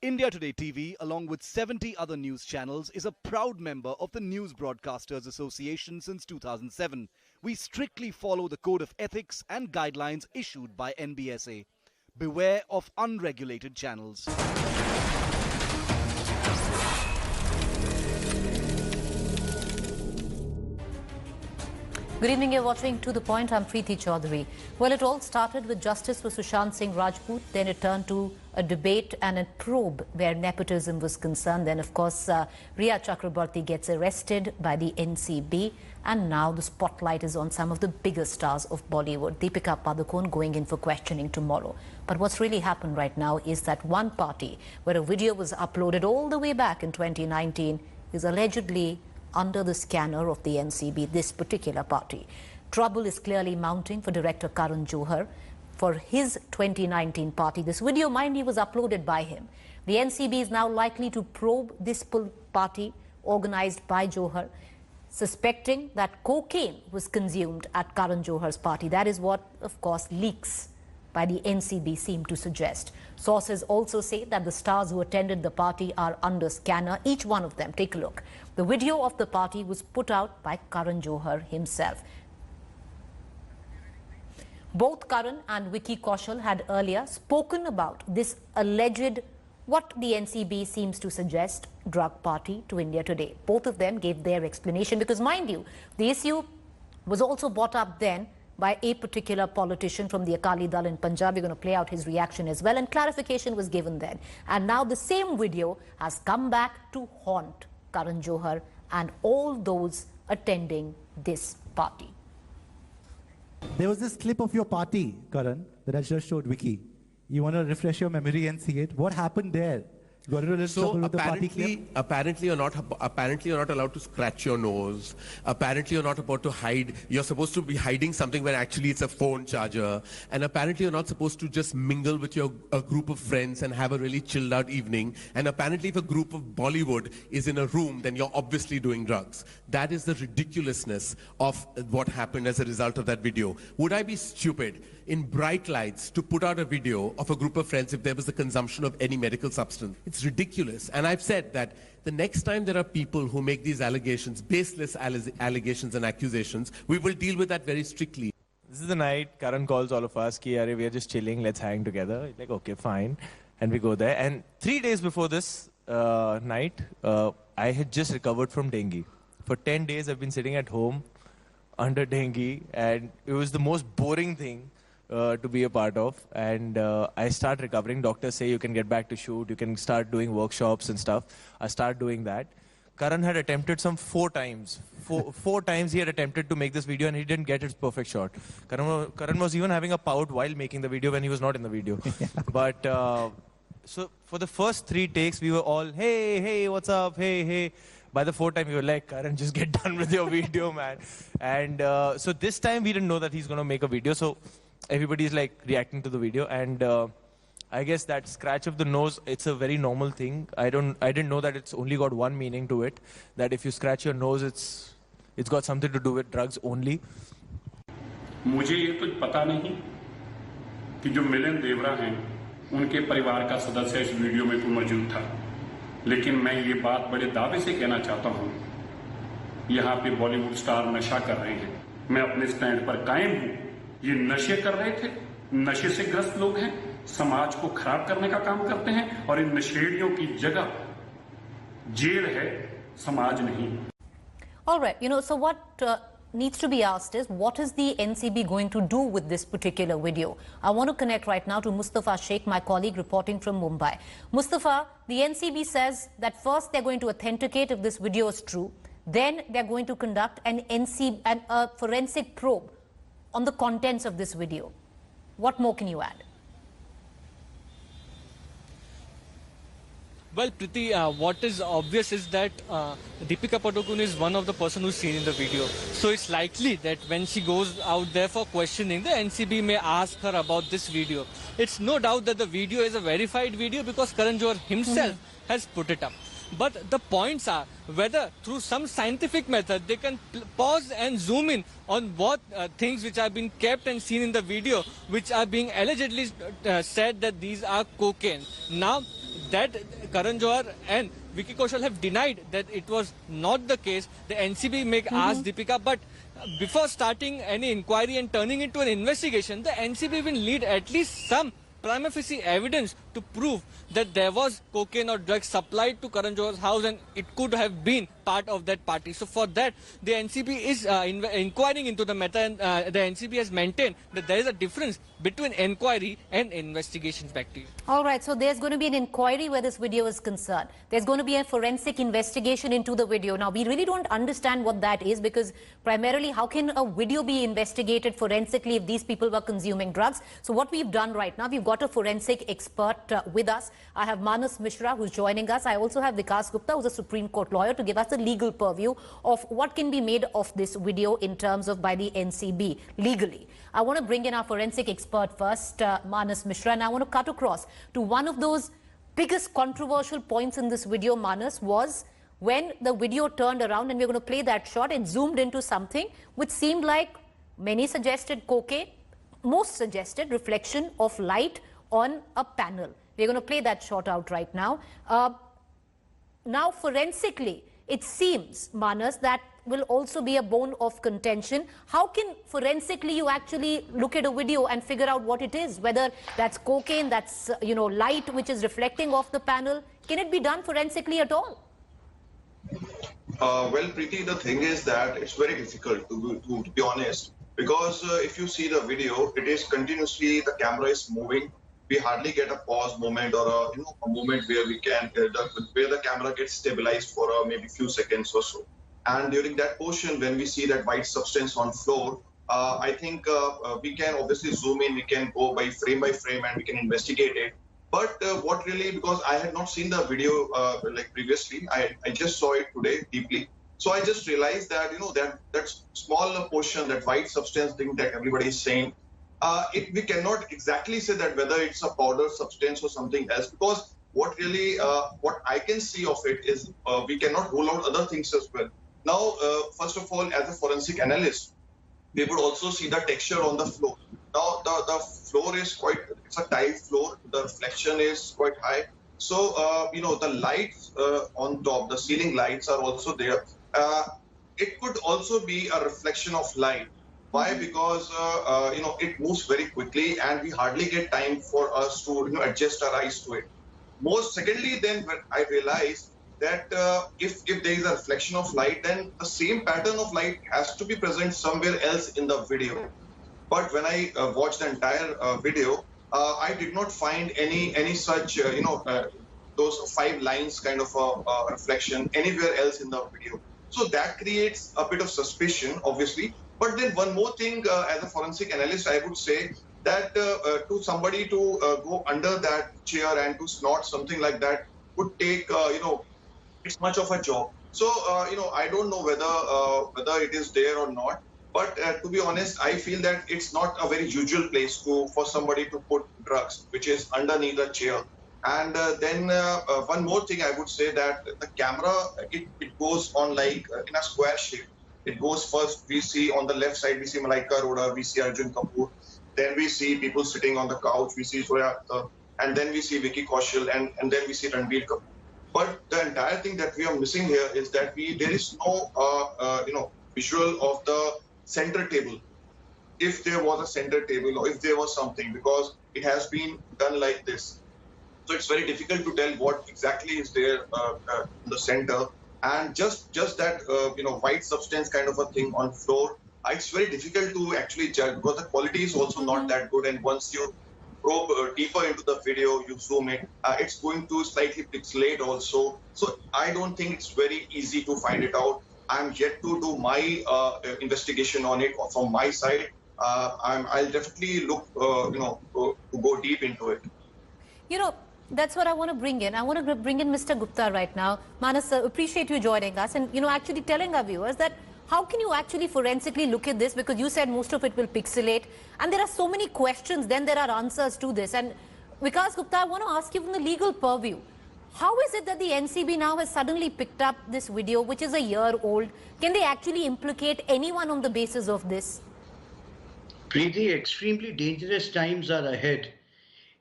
India Today TV, along with 70 other news channels, is a proud member of the News Broadcasters Association since 2007. We strictly follow the code of ethics and guidelines issued by NBSA. Beware of unregulated channels. Good evening, you're watching To The Point. I'm Preeti Chaudhary. Well, it all started with justice for Sushant Singh Rajput. Then it turned to a debate and a probe where nepotism was concerned. Then, of course, Riya Chakrabarti gets arrested by the NCB. And now the spotlight is on some of the biggest stars of Bollywood. Deepika Padukone going in for questioning tomorrow. But what's really happened right now is that one party where a video was uploaded all the way back in 2019 is allegedly under the scanner of the NCB, this particular party. Trouble is clearly mounting for director Karan Johar for his 2019 party. This video, mind you, was uploaded by him. The NCB is now likely to probe this party organized by Johar, suspecting that cocaine was consumed at Karan Johar's party. That is what, of course, leaks by the NCB seem to suggest. Sources also say that the stars who attended the party are under scanner, each one of them. Take a look. The video of the party was put out by Karan Johar himself. Both Karan and Vicky Kaushal had earlier spoken about this alleged, what the NCB seems to suggest, drug party to India Today. Both of them gave their explanation because, mind you, the issue was also brought up then by a particular politician from the Akali Dal in Punjab. We're going to play out his reaction as well, and clarification was given then. And now the same video has come back to haunt Karan Johar and all those attending this party. There was this clip of your party, Karan, that I just showed Vicky. You want to refresh your memory and see it? What happened there? Got into a little trouble with the party clip? Apparently you're not allowed to scratch your nose. Apparently you're not about to hide. You're supposed to be hiding something when actually it's a phone charger. And apparently you're not supposed to just mingle with a group of friends and have a really chilled out evening. And apparently if a group of Bollywood is in a room, then you're obviously doing drugs. That is the ridiculousness of what happened as a result of that video. Would I be stupid in bright lights to put out a video of a group of friends if there was the consumption of any medical substance? It's ridiculous. And I've said that the next time there are people who make these allegations, baseless allegations and accusations, we will deal with that very strictly. This is the night Karan calls all of us, we are just chilling, let's hang together. Like, okay, fine. And we go there. And 3 days before this night, I had just recovered from dengue. For 10 days, I've been sitting at home under dengue, and it was the most boring thing to be a part of. And I start recovering. Doctors say you can get back to shoot, you can start doing workshops and stuff. I start doing that. Karan had attempted some 4 times. Four times he had attempted to make this video and he didn't get his perfect shot. Karan was even having a pout while making the video when he was not in the video. But so for the first 3 takes, we were all, hey, what's up, hey. By the 4th time, we were like, Karan, just get done with your video, man. And so this time, we didn't know that he's going to make a video. So everybody's like reacting to the video. And I guess that scratch of the nose, it's a very normal thing. I didn't know that it's only got one meaning to it. That if you scratch your nose, it's got something to do with drugs only. मुझे ये तो पता नहीं कि जो मिलन देवरा हैं उनके परिवार का सदस्य इस वीडियो में तो मौजूद था, लेकिन मैं ये बात बड़े दावे से कहना चाहता हूं, यहाँ पे बॉलीवुड स्टार नशा कर रहे हैं। मैं अपने स्टैंड पर कायम हूं। ये नशे कर रहे थे, नशे से ग्रस्त लोग हैं, समाज को खराब करने का काम करते हैं, और इन नशेड़ियों की जगह जेल है, समाज नहीं। All right, so what needs to be asked is, what is the NCB going to do with this particular video? I want to connect right now to Mustafa Sheikh, my colleague reporting from Mumbai. Mustafa, the NCB says that first they're going to authenticate if this video is true, then they're going to conduct a forensic probe on the contents of this video. What more can you add? Well, Preeti, what is obvious is that Deepika Padukone is one of the person who's seen in the video. So it's likely that when she goes out there for questioning, the NCB may ask her about this video. It's no doubt that the video is a verified video because Karan Johar himself has put it up. But the points are whether through some scientific method they can pause and zoom in on what things which have been kept and seen in the video, which are being allegedly said that these are cocaine. Now, that Karan Johar and Vicky Kaushal have denied that it was not the case. The NCB may ask Deepika, but before starting any inquiry and turning into an investigation, the NCB will need at least some prima facie evidence to prove that there was cocaine or drugs supplied to Karan Johar's house and it could have been part of that party. So for that, the NCB is inquiring into the matter, and the NCB has maintained that there is a difference between inquiry and investigation. Back to you. All right, so there's going to be an inquiry where this video is concerned. There's going to be a forensic investigation into the video. Now, we really don't understand what that is, because primarily, how can a video be investigated forensically if these people were consuming drugs? So what we've done right now, we've got a forensic expert with us. I have Manas Mishra, who's joining us. I also have Vikas Gupta, who's a Supreme Court lawyer, to give us a legal purview of what can be made of this video in terms of by the NCB legally. I want to bring in our forensic expert first, Manas Mishra, and I want to cut across to one of those biggest controversial points in this video, Manas, was when the video turned around, and we're going to play that shot. It zoomed into something which seemed like, many suggested cocaine, most suggested reflection of light on a panel. We're going to play that shot out right now. Now, forensically, it seems, Manas, that will also be a bone of contention. How can forensically you actually look at a video and figure out what it is? Whether that's cocaine, that's, light which is reflecting off the panel. Can it be done forensically at all? Well, Preeti, the thing is that it's very difficult to be honest, because if you see the video, it is continuously, the camera is moving. We hardly get a pause moment or a moment where we can where the camera gets stabilized for maybe few seconds or so. And during that portion, when we see that white substance on floor, I think we can obviously zoom in, we can go by frame, and we can investigate it. But what really, because I had not seen the video like previously, I just saw it today deeply. So I just realized that, that small portion, that white substance thing that everybody is saying, we cannot exactly say that whether it's a powder substance or something else, because what I can see of it is we cannot rule out other things as well. Now, first of all, as a forensic analyst, we would also see the texture on the floor. Now, the floor is it's a tile floor. The reflection is quite high. So, the lights on top, the ceiling lights are also there. It could also be a reflection of light. Why? Because, it moves very quickly and we hardly get time for us to, adjust our eyes to it. Secondly, then when I realized that if there is a reflection of light, then the same pattern of light has to be present somewhere else in the video. But when I watched the entire video, I did not find any such, those 5 lines kind of a reflection anywhere else in the video. So that creates a bit of suspicion, obviously. But then one more thing, as a forensic analyst, I would say that to somebody to go under that chair and to snort something like that would take, it's much of a job. So, I don't know whether it is there or not. But to be honest, I feel that it's not a very usual place for somebody to put drugs, which is underneath a chair. And then one more thing I would say, that the camera, it goes on like in a square shape. It goes first, we see on the left side, we see Malaika, Arora, we see Arjun Kapoor. Then we see people sitting on the couch, we see Zoya Akhtar, and then we see Vicky Kaushal, and then we see Ranbir Kapoor. But the entire thing that we are missing here is that there is no, visual of the center table. If there was a center table or if there was something, because it has been done like this. So it's very difficult to tell what exactly is there in the center. And just that, white substance kind of a thing on floor, it's very difficult to actually judge, because the quality is also not that good. And once you probe deeper into the video, you zoom in, it's going to slightly pixelate also. So I don't think it's very easy to find it out. I'm yet to do my investigation on it from my side. I'll definitely look, to go deep into it. That's what I want to bring in. I want to bring in Mr. Gupta right now. Manas, appreciate you joining us and, actually telling our viewers that how can you actually forensically look at this? Because you said most of it will pixelate. And there are so many questions, then there are answers to this. And Vikas Gupta, I want to ask you from the legal purview. How is it that the NCB now has suddenly picked up this video, which is a year old? Can they actually implicate anyone on the basis of this? Preeti, extremely dangerous times are ahead.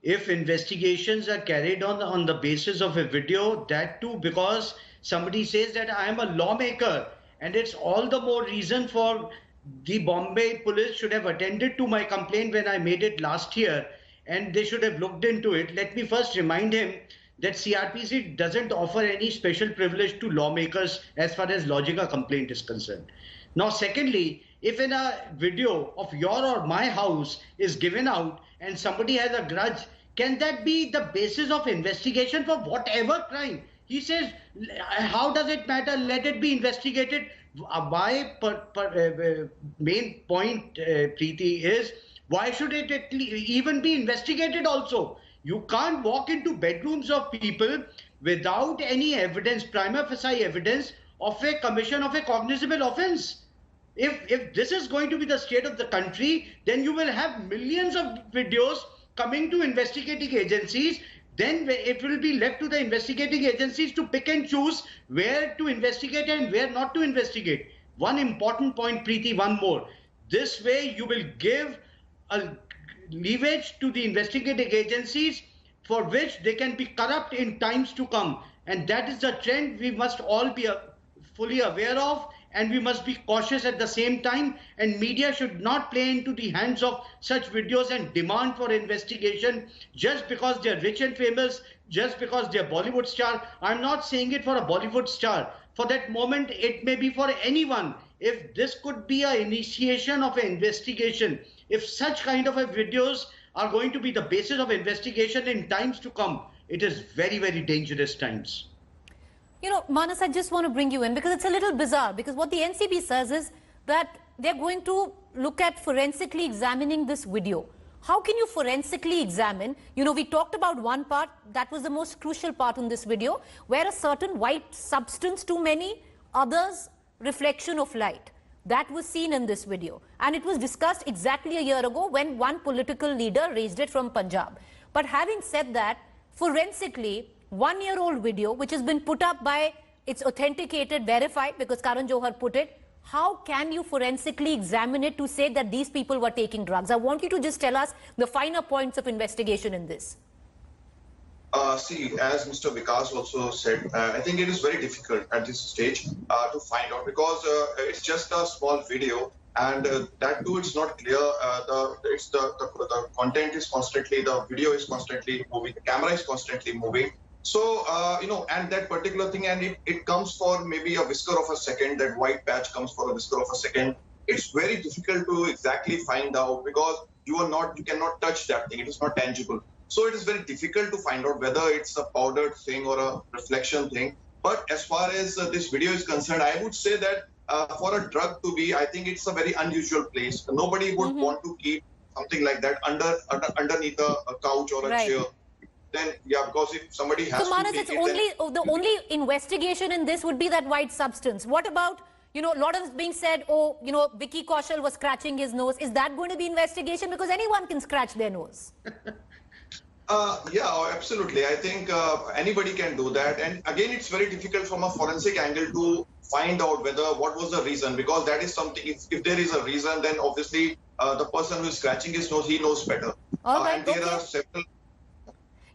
if investigations are carried on the basis of a video, that too because somebody says that I am a lawmaker, and it's all the more reason for the Bombay police should have attended to my complaint when I made it last year, and they should have looked into it. Let me first remind him that CRPC doesn't offer any special privilege to lawmakers as far as lodging a complaint is concerned. Now, secondly, if in a video of your or my house is given out and somebody has a grudge, can that be the basis of investigation for whatever crime? He says, how does it matter? Let it be investigated. My main point, Preeti, is why should it even be investigated also? You can't walk into bedrooms of people without any evidence, prima facie evidence of a commission of a cognizable offence. If this is going to be the state of the country, then you will have millions of videos coming to investigating agencies. Then it will be left to the investigating agencies to pick and choose where to investigate and where not to investigate. One important point, Preeti, one more. This way you will give a leverage to the investigating agencies for which they can be corrupt in times to come. And that is the trend we must all be fully aware of, and we must be cautious at the same time, and media should not play into the hands of such videos and demand for investigation just because they're rich and famous, just because they're Bollywood star. I'm not saying it for a Bollywood star. For that moment, it may be for anyone. If this could be an initiation of an investigation, if such kind of videos are going to be the basis of investigation in times to come, it is very, very dangerous times. You know, Manas, I just want to bring you in because it's a little bizarre, because what the NCB says is that they're going to look at forensically examining this video. How can you forensically examine? You know, we talked about one part, that was the most crucial part in this video, where a certain white substance to many, others reflection of light. That was seen in this video. And it was discussed exactly a year ago when one political leader raised it from Punjab. But having said that, forensically, 1-year-old video, which has been put up by, it's authenticated, verified, because Karan Johar put it, how can you forensically examine it to say that these people were taking drugs? I want you to just tell us the finer points of investigation in this. See, as Mr. Vikas also said, I think it is very difficult at this stage to find out because it's just a small video, and that too it's not clear. The content is constantly, the video is constantly moving, the camera is constantly moving. So, you know, and that particular thing, and it comes for maybe a whisker of a second, that white patch comes for a whisker of a second. It's very difficult to exactly find out because you cannot touch that thing. It is not tangible. So it is very difficult to find out whether it's a powdered thing or a reflection thing. But as far as this video is concerned, I would say that for a drug to be, I think it's a very unusual place. Nobody would want to keep something like that underneath a couch or a chair. Then, yeah, because if somebody has so, Manas, it's the only investigation in this would be that white substance. What about, you know, a lot of being said, oh, you know, Vicky Kaushal was scratching his nose. Is that going to be investigation? Because anyone can scratch their nose. Yeah, absolutely. I think anybody can do that. And again, it's very difficult from a forensic angle to find out what was the reason, because that is something, if there is a reason, then obviously the person who is scratching his nose, he knows better. All right, and there are several...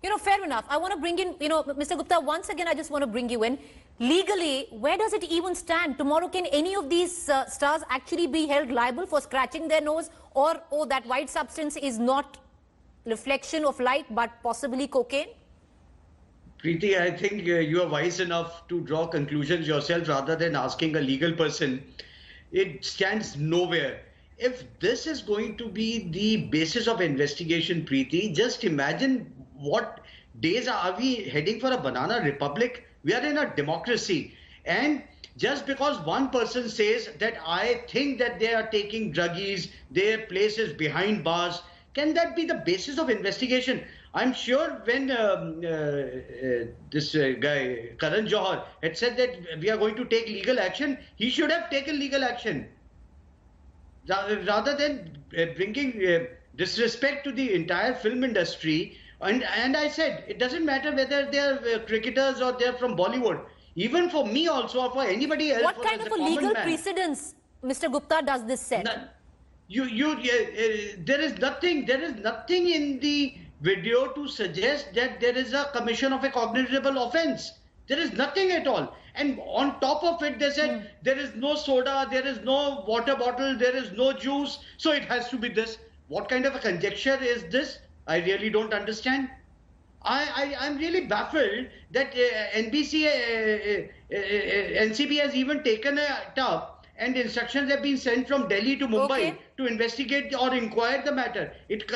You know, fair enough. I want to bring in, you know, Mr. Gupta, once again, I just want to bring you in. Legally, where does it even stand? Tomorrow, can any of these stars actually be held liable for scratching their nose, or, oh, that white substance is not reflection of light, but possibly cocaine? Preeti, I think you are wise enough to draw conclusions yourself rather than asking a legal person. It stands nowhere. If this is going to be the basis of investigation, Preeti, just imagine what days are we heading for a banana republic? We are in a democracy. And just because one person says that I think that they are taking druggies, their place is behind bars, can that be the basis of investigation? I'm sure when this guy, Karan Johar, had said that we are going to take legal action, he should have taken legal action. Rather than bringing disrespect to the entire film industry. And I said, it doesn't matter whether they're cricketers or they're from Bollywood. Even for me also, or for anybody else. What kind of a legal precedence, Mr. Gupta, does this set? There is nothing in the video to suggest that there is a commission of a cognizable offense. There is nothing at all. And on top of it, they said there is no soda, there is no water bottle, there is no juice, so it has to be this. What kind of a conjecture is this? I really don't understand. I'm really baffled that NCB has even taken it up, and instructions have been sent from Delhi to Mumbai to investigate or inquire the matter. It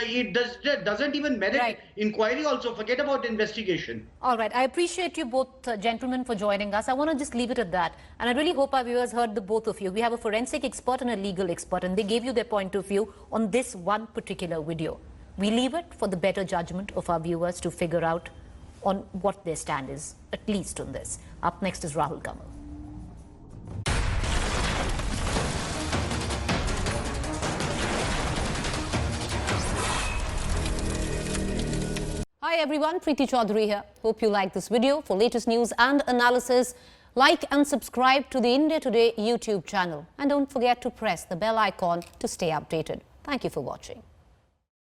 doesn't even merit inquiry also. Forget about investigation. All right. I appreciate you both gentlemen for joining us. I want to just leave it at that. And I really hope our viewers heard the both of you. We have a forensic expert and a legal expert, and they gave you their point of view on this one particular video. We leave it for the better judgment of our viewers to figure out on what their stand is, at least on this. Up next is Rahul Kamal. Hi everyone, Preeti Chaudhary here. Hope you like this video. For latest news and analysis, like and subscribe to the India Today YouTube channel. And don't forget to press the bell icon to stay updated. Thank you for watching.